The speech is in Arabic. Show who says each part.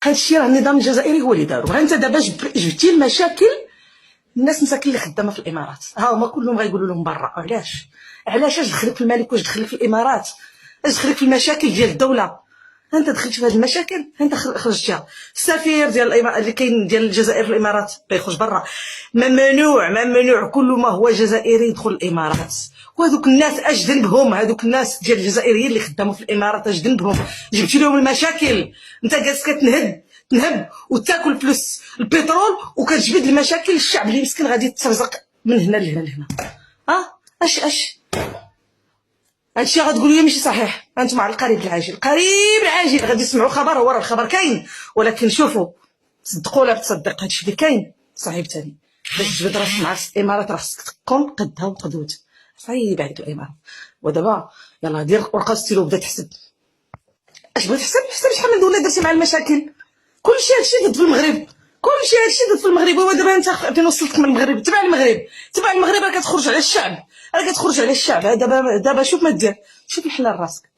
Speaker 1: هذا الشيء راه النظام الجزائري هو اللي دارو. ها انت دابا جبتي المشاكل. الناس مساكن اللي خدامه في الامارات ها هما كلهم غيقولوا لهم برا. علاش اش دخلك في الملك واش دخلك في الامارات؟ اش دخلك في المشاكل ديال الدوله؟ انت دخلت في هذه المشاكل، انت خرجتيها. السفير ديال اللي كاين ديال الجزائر في الامارات بيخرج برا. ممنوع كل ما هو جزائري يدخل الامارات. وهذوك الناس اش ذنبهم؟ هذوك الناس ديال الجزائريين اللي خداموا في الامارات اش ذنبهم؟ جبتي لهم المشاكل. انت جالس تنهب وتاكل فلوس البترول وكتجبد المشاكل الشعب اللي مسكين غادي يترزق من هنا لهنا لهنا. اش هادشي غتقولوا لي ماشي صحيح. انتم على القريب العاجل غادي تسمعوا خبر. هو راه الخبر كاين، ولكن شوفوا صدقوا ولا تصدق هادشي اللي كاين صعيب ثاني. باش تجبد راسك مع الامارات راه خصك تكون قدها وقدوت. صعيب عليك الامارات. ودابا يلاه دير ورقه ستيلو بدا تحسب. اش بغيت تحسب شحال من دوله درتي مع المشاكل. كلشي هادشي ضد في المغرب. ودابا انت فين وصلتك من المغرب؟ تبع المغرب راه كتخرج على الشعب. دابا شوف ما دير. شوف الحلال راسك.